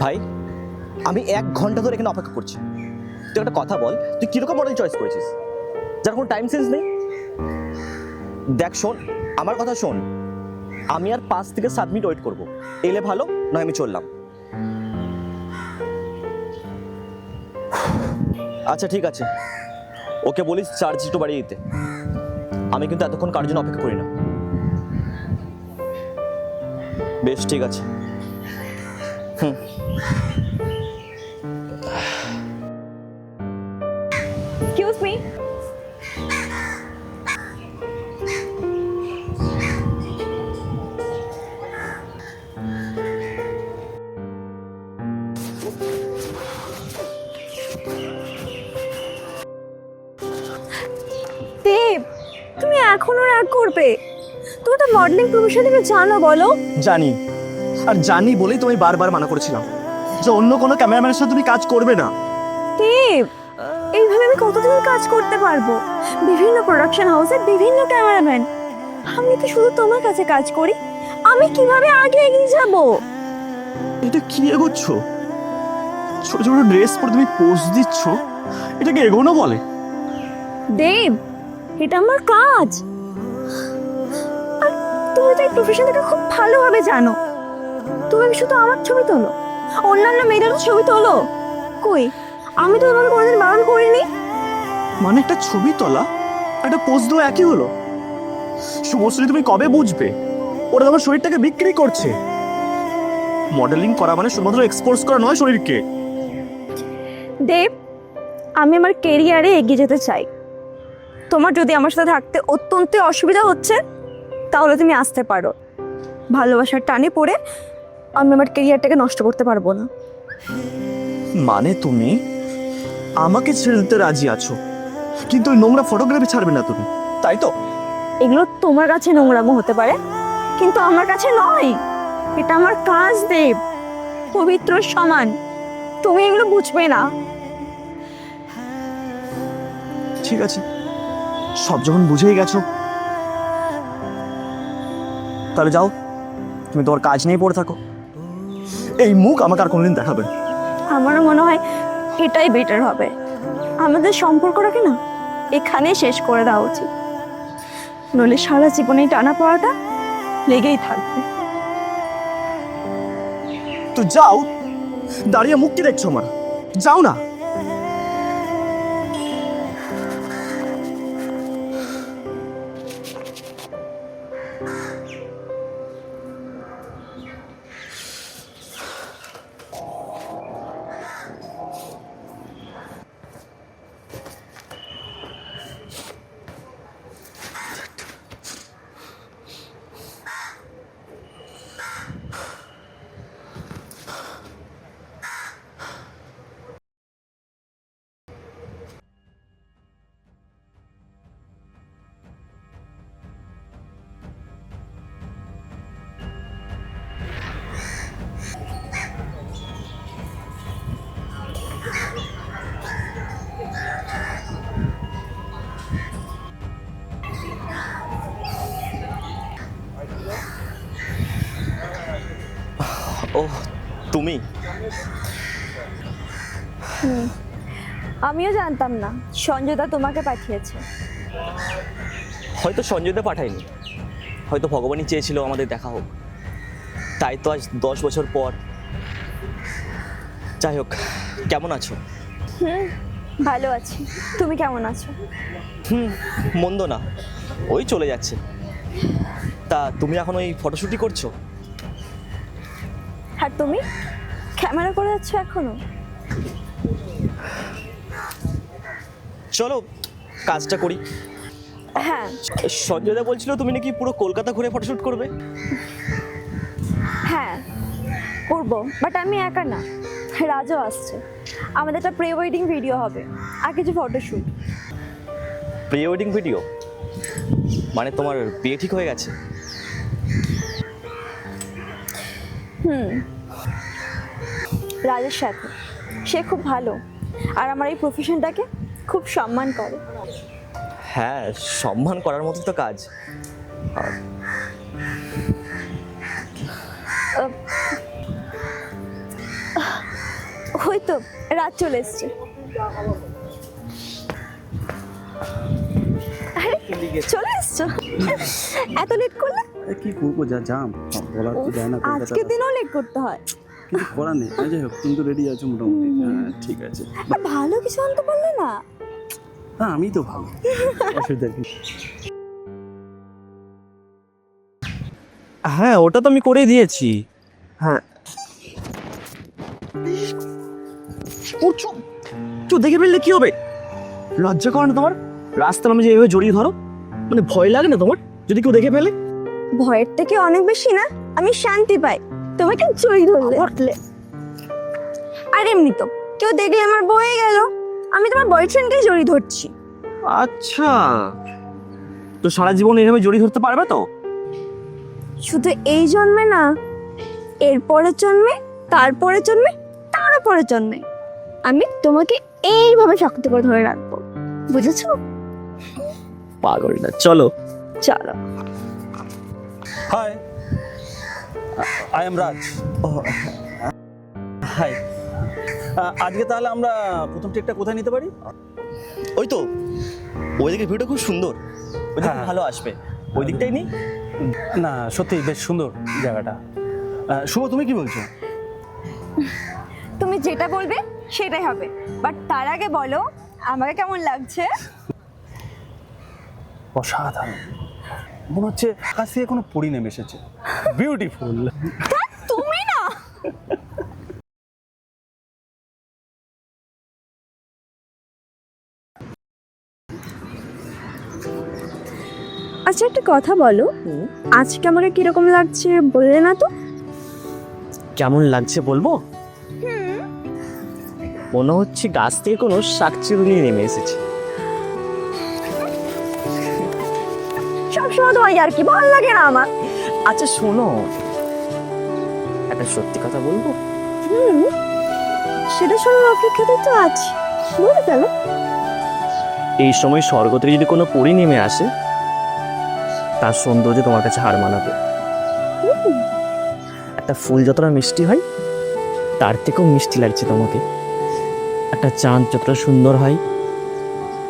ভাই আমি 1 ঘন্টা ধরে এখানে অপেক্ষা করছি। তুই একটা কথা বল, তুই কিরকম মডেল চয়েস করেছিস যার কোনো টাইম সেন্স নেই? দেখ শোন, আমার কথা শোন, আমি আর 5 থেকে 7 মিনিট ওয়েট করবো। এলে ভালো, নয় আমি চললাম। আচ্ছা ঠিক আছে, ওকে বলিস চার্জ একটু বাড়িয়ে দিতে। আমি কিন্তু এতক্ষণ কারোর জন্য অপেক্ষা করি না। বেশ ঠিক আছে। Excuse me. দেব, তুমি এখনো রাগ করবে? তুমি তো মডেলিং প্রফেশন থেকে জানো, বলো। জানি, আর জানি বলেই তুমি বারবার মানা করেছিলাম যে অন্য কোনো ক্যামেরাম্যানের সাথে তুমি কাজ করবে না। দেব, এইভাবে আমি কতদিন কাজ করতে পারবো? বিভিন্ন প্রোডাকশন হাউসে বিভিন্ন ক্যামেরাম্যান, আমি তো শুধু তোমার কাছে কাজ করি। আমি কিভাবে আগে এগিয়ে যাব? এটা কি এগোচ্ছ? ছোট ছোট ড্রেস পরে তুমি পোজ দিচ্ছ, এটাকে এগোনো বলে? দেব, এটা আমার কাজ। আর তুমি তো এই প্রফেশনটাকে খুব ভালোভাবে জানো। তুমি শুধু আমার ছবি তোলো, অন্যান্য মেয়েদেরও ছবি তোলো। কই, আমি তো তোমাকে কোনোদিন বারণ করিনি। মানে একটা ছবি তোলা একটা পোজ দেওয়া একই হলো? শুভশ্রী, তুমি কবে বুঝবে ওরা তোমার শরীরটাকে বিক্রি করছে? মডেলিং করা মানে শুধুমাত্র এক্সপোজ করা নয় শরীরকে। দেব, আমি আমার কেরিয়ারে এগিয়ে যেতে চাই। তোমার যদি আমার সাথে থাকতে অত্যন্ত অসুবিধা হচ্ছে, তাহলে তুমি আসতে পারো। ভালোবাসার টানে পড়ে আমি আমার কেরিয়ারটাকে নষ্ট করতে পারবো না। মানে তুমি আমাকে ছেড়ে দিতে রাজি আছো, কিন্তু ওই নোংরা ফটোগ্রাফি ছাড়বে না তুমি, তাই তো? এগুলো তোমার কাছে নোংরামো হতে পারে, কিন্তু আমার কাছে নয়। এটা আমার কাজ দেব, পবিত্র সমান। তুমি এগুলো বুঝবে না। ঠিক আছে, সব যখন বুঝেই গেছো তাহলে যাও, তুমি তোমার কাজ নিয়ে পড়ে থাকো। এই মুখ আমাকে আর কোনোদিন দেখাবে না। আমারও মনে হয় এটাই বেটার হবে। আমাদের সম্পর্কটাকে না এখানেই শেষ করে দেওয়া উচিত, নইলে সারা জীবনে এই টানা পড়াটা লেগেই থাকবে। তো যাও, দাঁড়িয়ে মুখ কি দেখছো আমার? যাও না। ও তুমি? আমিও জানতাম না সঞ্জয়দা তোমাকে পাঠিয়েছে। হয়তো সঞ্জয়দা পাঠায়নি, হয়তো ভগবানই চেয়েছিল আমাদের দেখা হোক, তাই তো আজ 10 বছর পর। যাই হোক, কেমন আছো? ভালো আছি, তুমি কেমন আছো? মন্দ না, ওই চলে যাচ্ছে। তা তুমি এখন ওই ফটোশুটই করছো? আর তুমি ক্যামেরা করে যাচ্ছ এখনো? চলো কাজটা করি। হ্যাঁ সঞ্জয়দা বলছিল তুমি নাকি পুরো কলকাতা ঘুরে ফটোশুট করবে। হ্যাঁ করবো, বাট আমি একা না, রাজও আসছে। আমাদের একটা প্রি ওয়েডিং ভিডিও হবে আর কিছু ফটোশুট। প্রি ওয়েডিং ভিডিও মানে তোমার বিয়ে ঠিক হয়ে গেছে? রাজের সাথে। সে খুব ভালো আর আমার এই প্রফেশনটাকে খুব সম্মান করে। হ্যাঁ, সম্মান করার মতো তো কাজ। আহ, ওই তো রাত চলে এসছে। আরে চলে এসছো, এত লেট করলে? কি করবো, যা জাম বলার তো যায় না, আজকে দিনও লেট করতে হয়। কিছু করার নেই। যাই হোক, তুমি তো রেডি আছো মোটামুটি। হ্যাঁ ঠিক আছে। আর ভালো কিছু আনতে পারলে না? হ্যাঁ আমি তো ভালো, অসুবিধা নেই। হ্যাঁ ওটা তো আমি করে দিয়েছি। হ্যাঁ চুপ দেখে ফেললে কি হবে? লজ্জা করে না তোমার? রাস্তার আমি যে এইভাবে জড়িয়ে ধরো, মানে ভয় লাগে না তোমার যদি কেউ দেখে ফেলে? ভয়ের থেকে অনেক বেশি না আমি শান্তি পাই তোমাকে জড়িয়ে ধরলে। আর এমনি তো কেউ দেখলে আমার বয়ে গেল, আমি তোমার বয়ফ্রেন্ডকে জড়িয়ে ধরছি। আচ্ছা, তো সারা জীবন এইভাবে জড়িয়ে ধরতে পারবে তো? শুধু এই জন্মে না, এর পরের জন্মে, তারপরের জন্মে, তারপরের জন্মে আমি তোমাকে এইভাবে শক্ত করে ধরে রাখবো, বুঝেছো? পাগল না, চলো। চলো। Hi, I am Raj. Hi, আজকে তাহলে আমরা প্রথম টেকটা কোথায় নিতে পারি? ওই তো ওইদিকে ভিউটা খুব সুন্দর, ওইদিকে হ্যাঁ। ভালো আসবে, ওই দিকটাই নেই? না সত্যি বেশ সুন্দর জায়গাটা। শুভ তুমি কি বলছো? তুমি যেটা বলবে সেটাই হবে, বাট তার আগে বলো আমাকে কেমন লাগছে? অসাধারণ, মনে হচ্ছে আকাশ থেকে কোনো পরি নেমে এসেছে। বিউটিফুল। তুমি না। আচ্ছা একটা কথা বলো, আজকে আমাকে কিরকম লাগছে বললে না তো? কেমন লাগছে বলবো? মনে হচ্ছে গাছ থেকে কোনো শাকচুনি নেমে এসেছে। সবসময় তোমার আর কি ভালো লাগে না আমার। আচ্ছা শোনো, একটা সত্যি কথা বলবো? সেটা শোনার অপেক্ষাতে তো আছি, বলে গেল। এই সময় স্বর্গ থেকে যদি কোনো পরী নেমে আসে, তার সৌন্দর্য তোমার কাছে হার মানাবে। একটা ফুল যতটা মিষ্টি হয়, তার থেকেও মিষ্টি লাগছে তোমাকে। একটা চাঁদ যতটা সুন্দর হয়,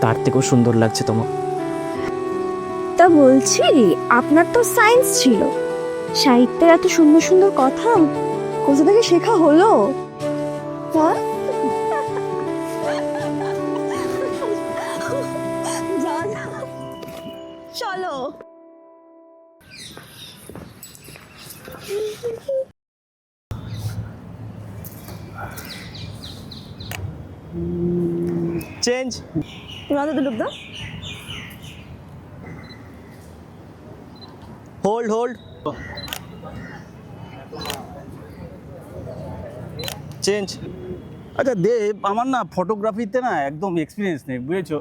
তার থেকেও সুন্দর লাগছে তোমার। তা বলছি, আপনার তো সায়েন্স ছিল, সাহিত্যের এত সুন্দর সুন্দর কথা কোথা থেকে শেখা হলো? হ্যাঁ? চলো। চেঞ্জ। তোমাদের তো ডুব দাও। Hold hold, change. আচ্ছা দেব, আমার না ফটোগ্রাফিতে না একদম এক্সপিরিয়েন্স নেই, বুঝেছো?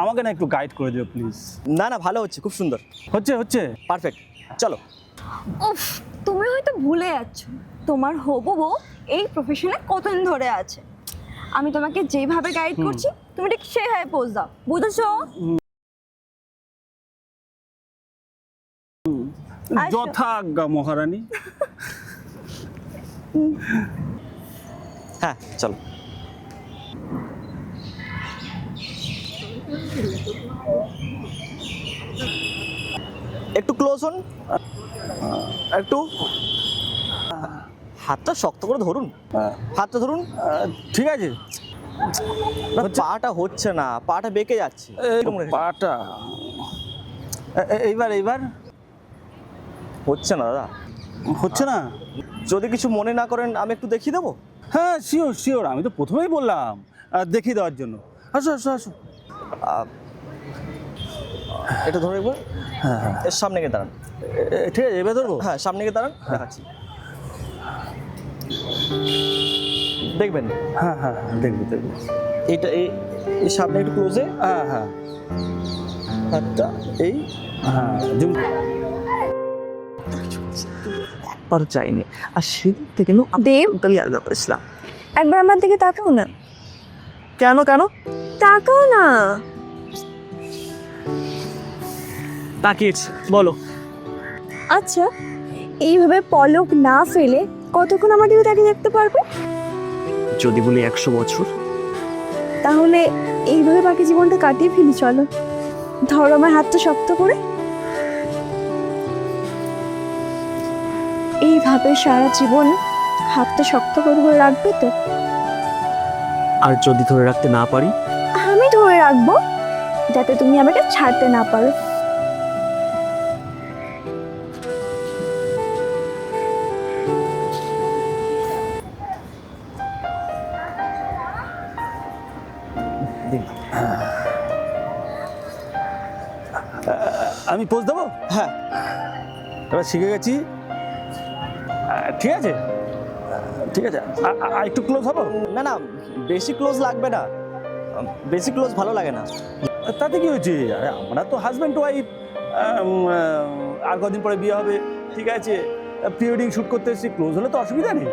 আমাকে না একটু গাইড করে দিও প্লিজ। না না, ভালো হচ্ছে, খুব সুন্দর, হচ্ছে হচ্ছে পারফেক্ট। চলো। উফ, তুমি হয়তো ভুলে যাচ্ছ তোমার হবু বউ এই প্রফেশনে কতদিন ধরে আছে। আমি তোমাকে যেভাবে গাইড করছি তুমি ঠিক সেইভাবে পোজ দাও, বুঝেছো? আসো। যথাজ্ঞা মহারানী। হ্যাঁ চলো। একটু ক্লোজ হন, একটু হাতটা শক্ত করে ধরুন, হাতটা ধরুন। ঠিক আছে। না, পাটা হচ্ছে না, পাটা বেঁকে যাচ্ছে। এরকম রেখে- পাটা এইবার এইবার হচ্ছে না দাদা, হচ্ছে না। যদি কিছু মনে না করেন আমি একটু দেখিয়ে দেবো। হ্যাঁ শিওর শিওর, আমি তো প্রথমেই বললাম দেখিয়ে দেওয়ার জন্য। আসো আসো আসো। এটা ধরে একবার, হ্যাঁ হ্যাঁ এর সামনে গিয়ে দাঁড়ান। ঠিক আছে, এবার ধরবো। হ্যাঁ সামনে গিয়ে দাঁড়ান, দেখাচ্ছি, দেখবেন। হ্যাঁ হ্যাঁ হ্যাঁ, দেখবো দেখবো। এইটা এই এই সামনে একটু ক্লোজে, হ্যাঁ হ্যাঁ হাতটা এই। হ্যাঁ জুম। একবার চাইনি, আর সেদিন থেকে দেব, আমি আলাদা করেছিলাম। একবার আমার দিকে তাকাও না। কেন কেন? তাকাও না। তাকিয়েছি, বলো। আচ্ছা, এইভাবে পলক না ফেলে কতক্ষণ আমার দিকে তাকিয়ে দেখতে পারবে? যদি বলি 100 বছর। তাহলে এইভাবে বাকি জীবনটা কাটিয়ে ফেলি, চলো। ধরো আমার হাতটা শক্ত করে। এইভাবে সারা জীবন হাতটা শক্ত করে করে রাখবে তো? আর যদি ধরে রাখতে না পারি? আমি ধরে রাখবো, যাতে তুমি আমাকে ছাড়তে না পারো। আমি পোজ দেবো? হ্যাঁ, এবার শিখে গেছি। ঠিক আছে, ঠিক আছে। আর একটু ক্লোজ হবো? না না, বেশি ক্লোজ লাগবে না, বেশি ক্লোজ ভালো লাগে না। তাতে কি হয়েছে? আরে আমরা তো হাজব্যান্ড ওয়াইফ, আর কদিন পরে বিয়ে হবে, ঠিক আছে। প্রি ওয়েডিং শ্যুট করতে এসেছি, ক্লোজ হলে তো অসুবিধা নেই।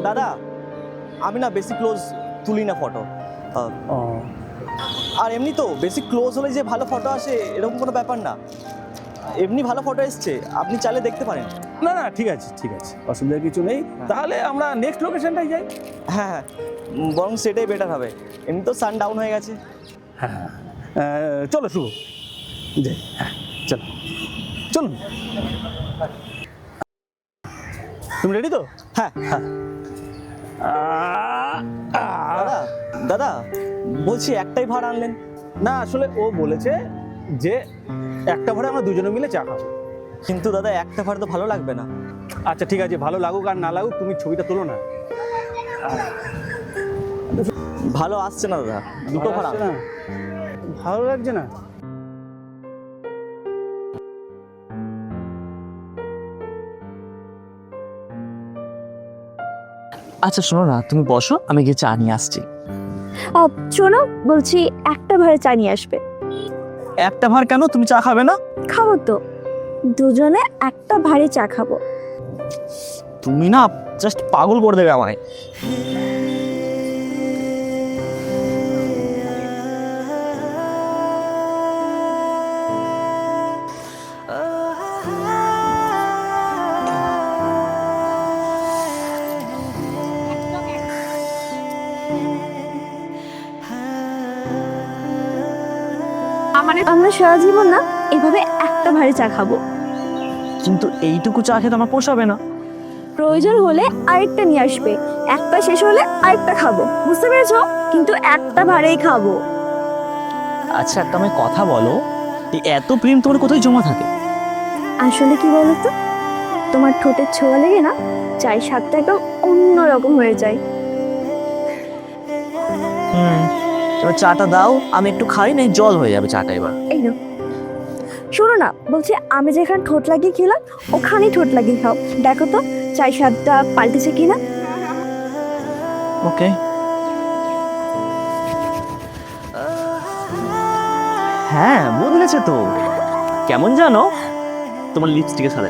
দাদা, আমি না বেশি ক্লোজ তুলি না ফটো। আর এমনি তো বেশি ক্লোজ হলে যে ভালো ফটো আসে এরকম কোনো ব্যাপার না। এমনি ভালো ফটো এসছে, আপনি চাইলে দেখতে পারেন। না না, ঠিক আছে, ঠিক আছে, অসুবিধার কিছু নেই। তাহলে আমরা নেক্সট লোকেশনটাই যাই। হ্যাঁ হ্যাঁ, বরং সেটাই বেটার হবে। এমনি তো সান ডাউন হয়ে গেছে। হ্যাঁ, চলো শুভ, যাই। হ্যাঁ, চলো, চলুন। তুমি রেডি তো? হ্যাঁ হ্যাঁ। দাদা, দাদা বলছি একটাই ভাড়া আনলেন? না, আসলে ও বলেছে যে একটা ভাড়া আমরা দুজনে মিলে চা খাবো। কিন্তু দাদা একটা ভাড়া তো ভালো লাগবে না। আচ্ছা ঠিক আছে, ভালো লাগুক আর না লাগুক, তুমি ছবিটা তোলো না। ভালো আসছে না দাদা, দুটো ভালো ভাড়া। লাগছে না? ভালো লাগছে না? আচ্ছা শোনো না, তুমি বসো, আমি গিয়ে চা নিয়ে আসছি। শোনো, বলছি একটা ভাড়ে চা নিয়ে আসবে। একটা ভার কেন? তুমি চা খাবে না? খাবো তো, দুজনে একটা ভারী চা খাবো। তুমি না জাস্ট পাগল করে দেবে আমায়। আমরা সারা জীবন না এভাবে একটা ভারী চা খাবো। কিন্তু এইটুকু চা খেতে আমার পোষাবে না। প্রয়োজন হলে আরেকটা নিয়ে আসবে, একটা শেষ হলে আরেকটা খাবো, বুঝতে পেরেছো? কিন্তু একটা ভারেই খাবো। আচ্ছা একটা আমায় কথা বলো, এই এত প্রেম তোমার কোথায় জমা থাকে? আসলে কি বলতো, তোমার ঠোঁটের ছোঁয়া লেগে না চায়ের স্বাদটা একদম অন্যরকম হয়ে যায়। এবার চাটা দাও, আমি একটু খাই, না জল হয়ে যাবে চাটা এবার। এই নাও। শোনো না, বলছি আমি যেখানে ঠোঁট লাগিয়ে খেলাম ওখানেই ঠোঁট লাগিয়ে খাও, দেখো তো চায়ের স্বাদটা পাল্টেছে কিনা। ওকে। হ্যাঁ বদলেছে তো, কেমন জানো তোমার লিপস্টিকের সাথে।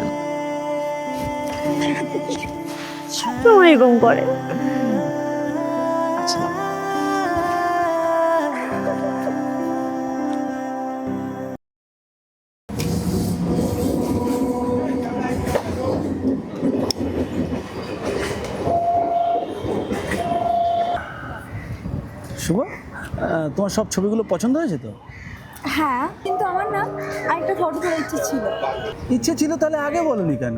তোমার এরকম করে। আচ্ছা শুভ, তোমার সব ছবিগুলো পছন্দ হয়েছে তো? হ্যাঁ, কিন্তু আমার না আরেকটা ফটো তোলার ইচ্ছে ছিল। ইচ্ছে ছিল, তাহলে আগে বলনি কেন?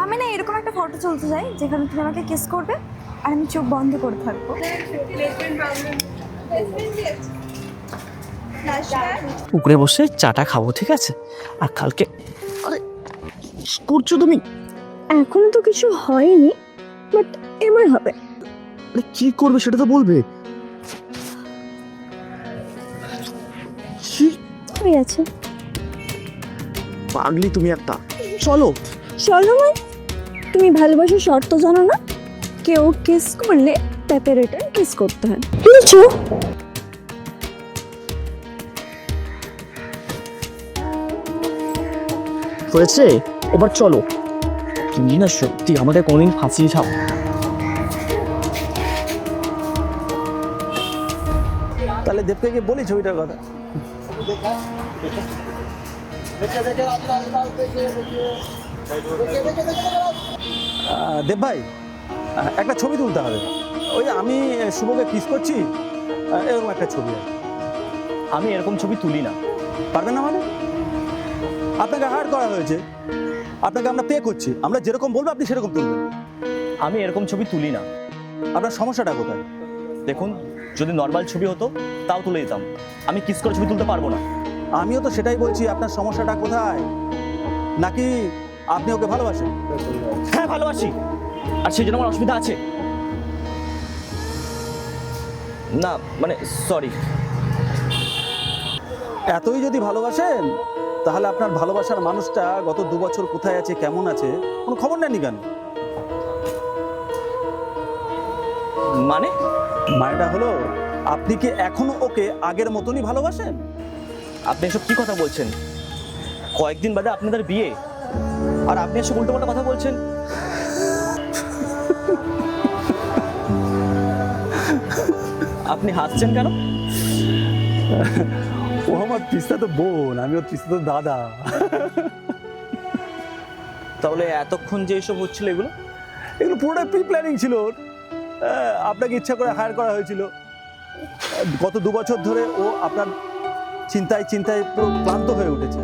আমি না এরকম একটা ফটো তুলতে চাই যেখানে তুমি আমাকে কিস করবে আর আমি চোখ বন্ধ করে থাকবো। পুকুরে বসে চাটা খাবো, ঠিক আছে? আর কালকে আরে কি করছো তুমি? এখনো তো কিছু হয়নি, বাট এবার হবে। আরে কি করবে সেটা তো বলবে। কি ঠিক আছে, পাগলি তুমি একটা। চলো চলো। মানে তুমি ভালোবাসার শর্ত জানো না? কেউ কিস করলে তাকে রিটার্ন কিস করতে হয়, বুঝছো? হয়েছে, এবার চলো। তুমি না সত্যি আমাকে কোনদিন ফাঁসিয়ে খাও। তাহলে দেবকে বলি ছবিটার কথা। দেব ভাই, একটা ছবি তুলতে হবে। ওই আমি শুভকে কিস করছি, এরকম একটা ছবি আছে। আমি এরকম ছবি তুলি না। পারবেন না মানে? আপনাকে হায়ার করা হয়েছে, আপনাকে আমরা পে করছি, আমরা যেরকম বলবো আপনি সেরকম তুলবেন। আমি এরকম ছবি তুলি না। আপনার সমস্যাটা কোথায়? দেখুন, যদি নর্মাল ছবি হতো তাও তুলে দিতাম, আমি কিস করে ছবি তুলতে পারবো না। আমিও তো সেটাই বলছি, আপনার সমস্যাটা কোথায়? নাকি আপনি ওকে ভালোবাসেন? হ্যাঁ ভালোবাসি, আর সেই জন্য আমার অসুবিধা আছে না, মানে সরি। এতই যদি ভালোবাসেন তাহলে আপনার ভালোবাসার মানুষটা গত 2 বছর কোথায় আছে, কেমন আছে, কোনো খবর নেননি কেন? মানে মানেটা হলো, আপনি কি এখনো ওকে আগের মতনই ভালোবাসেন? আপনি এসব কি কথা বলছেন? কয়েকদিন বাদে আপনাদের বিয়ে, আর আপনি এসব উল্টোপাল্টা কথা বলছেন। আপনি হাসছেন কেন? ও আমার তিস্তা তো বোন, আমি ওর তিস্তা তো দাদা। তাহলে এতক্ষণ যে এসব হচ্ছিল এগুলো? এগুলো পুরোটাই প্রি প্ল্যানিং ছিল ওর। আপনাকে ইচ্ছা করে হায়ার করা হয়েছিল। গত 2 বছর ধরে ও আপনার চিন্তায় চিন্তায় পুরো ক্লান্ত হয়ে উঠেছে।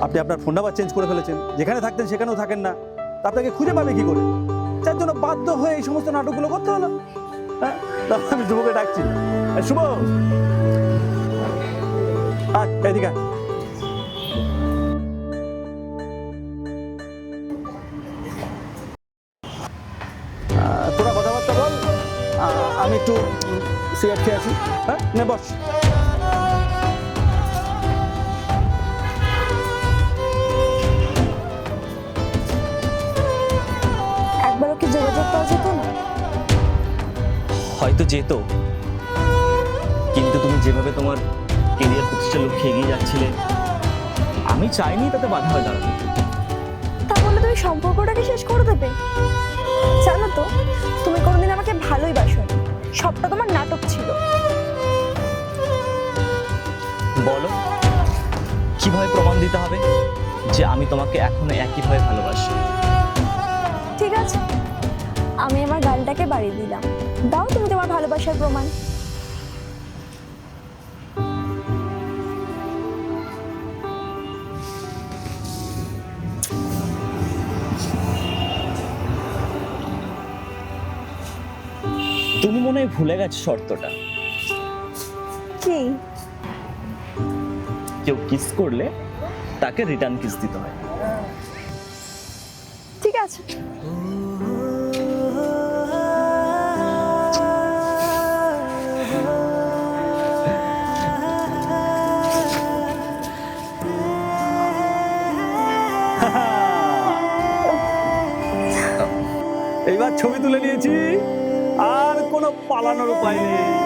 আপনি আপনার ফোন নাম্বার চেঞ্জ করে ফেলেছেন, যেখানে থাকতেন সেখানেও থাকেন না, তা আপনাকে খুঁজে পাবে কি করে? যার জন্য বাধ্য হয়ে এই সমস্ত নাটকগুলো করতে হলো। হ্যাঁ, তারপর আমি শুভকে ডাকছি। শুভ, এদিকে আয়। তোরা কথাবার্তা বল, আমি একটু সিগারেট খেয়ে আসি। হ্যাঁ, নে বস। একবারও কি যোগাযোগ করা যেত না? হয়তো যেত, কিন্তু তুমি যেভাবে তোমার কেরিয়ার প্রতিষ্ঠার লক্ষ্যে এগিয়ে যাচ্ছিলে, আমি চাইনি তাতে বাধা হয়ে দাঁড়াবে। তা বলে তুমি সম্পর্কটাকে শেষ করে দেবে? জানো তো, তুমি কোনোদিন আমাকে ভালোই বাসোনি, সবটা তোমার নাটক ছিল। বলো, কিভাবে প্রমাণ দিতে হবে যে আমি তোমাকে এখনো একইভাবে ভালোবাসি? ঠিক আছে, আমি আমার গানটাকে বাড়িয়ে দিলাম, দাও তুমি তোমার ভালোবাসার প্রমাণ। তুমি মনে হয় ভুলে গেছো শর্তটা। কি? কেউ কিস করলে তাকে রিটার্ন কিস দিতে হয়। ঠিক আছে। এইবার ছবি তুলে নিয়েছি, আর কোনো পালানোর উপায় নেই।